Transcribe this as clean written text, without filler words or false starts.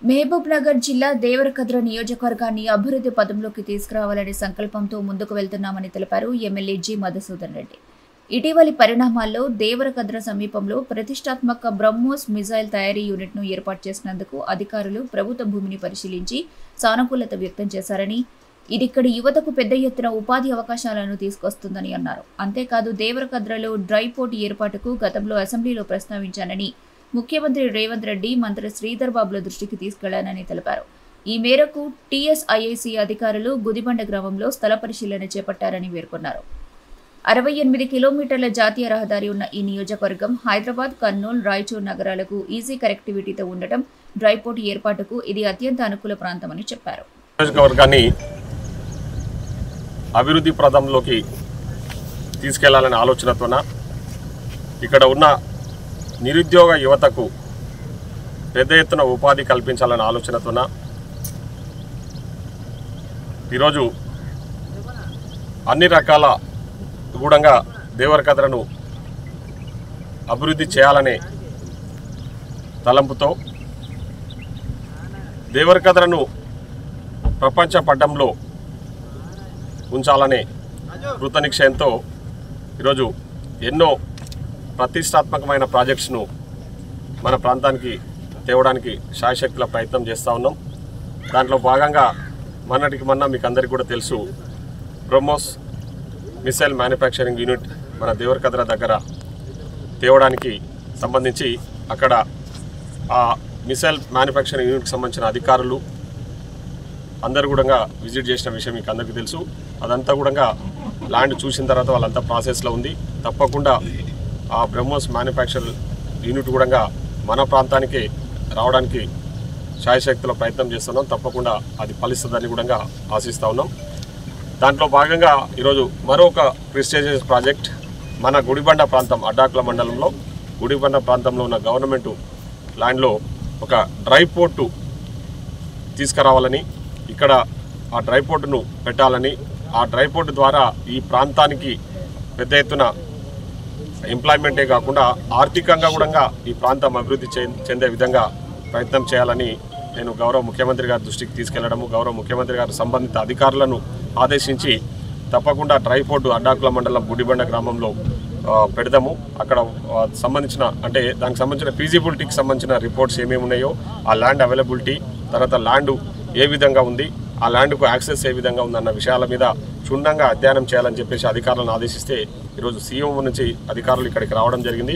మహబూబ్ నగర్ జిల్లా దేవరకద్ర నియోజకవర్గాన్ని అభివృద్ధి పదంలోకి తీసుకురావాలనే సంకల్పంతో ముందుకు వెళ్తున్నామని తెలిపారు ఎమ్మెల్యే జి మధుసూదన్ రెడ్డి. ఇటీవలి పరిణామాల్లో దేవరకద్ర సమీపంలో ప్రతిష్టాత్మక బ్రహ్మోస్ మిజైల్ తయారీ యూనిట్ను ఏర్పాటు చేసినందుకు అధికారులు ప్రభుత్వ భూమిని పరిశీలించి సానుకూలత వ్యక్తం చేశారని, ఇదిక్కడి యువతకు పెద్ద ఎత్తున ఉపాధి అవకాశాలను తీసుకొస్తుందని అన్నారు. అంతేకాదు దేవరకద్రలో డ్రై పోర్ట్ ఏర్పాటుకు గతంలో అసెంబ్లీలో ప్రస్తావించానని, ముఖ్యమంత్రి రేవంత్ రెడ్డి మంత్రి శ్రీధర్ బాబుల దృష్టికి తీసుకెళ్లానని తెలిపారు. ఈ మేరకు టీఎస్ఐఐసి అధికారులు గుదిబండ గ్రామంలో స్థల పరిశీలన చేపట్టారని పేర్కొన్నారు. 68 కిలోమీటర్ల జాతీయ రహదారి ఉన్న ఈ నియోజకవర్గం హైదరాబాద్, కర్నూలు, రాయచూర్ నగరాలకు ఈజీ కనెక్టివిటీతో ఉండటం, డ్రై పోర్ట్ ఏర్పాటుకు ఇది అత్యంత అనుకూల ప్రాంతమని చెప్పారు. నియోజకవర్గాన్ని అభివృద్ధి ప్రదంలోకి తీసుకెళ్లాలనే ఆలోచనతోన ఇక్కడ ఉన్న నిరుద్యోగ యువతకు పెద్ద ఎత్తున ఉపాధి కల్పించాలనే ఆలోచనతోన ఈరోజు అన్ని రకాల గూఢంగా దేవరకద్రను అభివృద్ధి చేయాలనే తలంపుతో దేవరకద్రను ప్రపంచ పటంలో ఉంచాలనే కృతనిశ్చయంతో ఈరోజు ఎన్నో ప్రతిష్టాత్మకమైన ప్రాజెక్ట్స్ను మన ప్రాంతానికి తేవడానికి శాయశక్తుల ప్రయత్నం చేస్తూ ఉన్నాం. దాంట్లో భాగంగా మొన్నటికి మొన్న మీకు అందరికీ కూడా తెలుసు, బ్రహ్మోస్ మిసైల్ మ్యానుఫ్యాక్చరింగ్ యూనిట్ మన దేవరకద్ర దగ్గర తేవడానికి సంబంధించి అక్కడ ఆ మిసైల్ మ్యానుఫ్యాక్చరింగ్ యూనిట్కి సంబంధించిన అధికారులు అందరు కూడా విజిట్ చేసిన విషయం మీకు అందరికీ తెలుసు. అదంతా కూడా ల్యాండ్ చూసిన తర్వాత వాళ్ళంతా ప్రాసెస్లో ఉంది. తప్పకుండా ఆ బ్రహ్మోస్ మ్యానుఫ్యాక్చర్ యూనిట్ కూడా మన ప్రాంతానికి రావడానికి శాయశక్తుల ప్రయత్నం చేస్తున్నాం. తప్పకుండా అది ఫలిస్తుందని కూడా ఆశిస్తూ ఉన్నాం. దాంట్లో భాగంగా ఈరోజు మరొక ప్రెస్టీజియస్ ప్రాజెక్ట్ మన గుడిబండ ప్రాంతం, అడ్డాకుల మండలంలో గుడిబండ ప్రాంతంలో ఉన్న గవర్నమెంట్ ల్యాండ్లో ఒక డ్రై పోర్టు తీసుకురావాలని, ఇక్కడ ఆ డ్రై పోర్టును పెట్టాలని, ఆ డ్రై పోర్టు ద్వారా ఈ ప్రాంతానికి పెద్ద ఎత్తున ఎంప్లాయ్మెంటే కాకుండా ఆర్థికంగా కూడా ఈ ప్రాంతం అభివృద్ధి చెందే విధంగా ప్రయత్నం చేయాలని నేను గౌరవ ముఖ్యమంత్రి గారి దృష్టికి తీసుకెళ్లడము, గౌరవ ముఖ్యమంత్రి గారు సంబంధిత అధికారులను ఆదేశించి తప్పకుండా డ్రై పోర్టు అడ్డాకుల మండలం గుడిబండ గ్రామంలో పెడదాము. అక్కడ సంబంధించిన దానికి సంబంధించిన ఫీజిబిలిటీకి సంబంధించిన రిపోర్ట్స్ ఏమేమి ఉన్నాయో, ఆ ల్యాండ్ అవైలబిలిటీ, తర్వాత ల్యాండ్ ఏ విధంగా ఉంది, ఆ ల్యాండ్కు యాక్సెస్ ఏ విధంగా ఉందన్న విషయాల మీద క్షుణ్ణంగా అధ్యయనం చేయాలని చెప్పేసి అధికారులను ఆదేశిస్తే ఈరోజు సీఎం నుంచి అధికారులు ఇక్కడికి రావడం జరిగింది.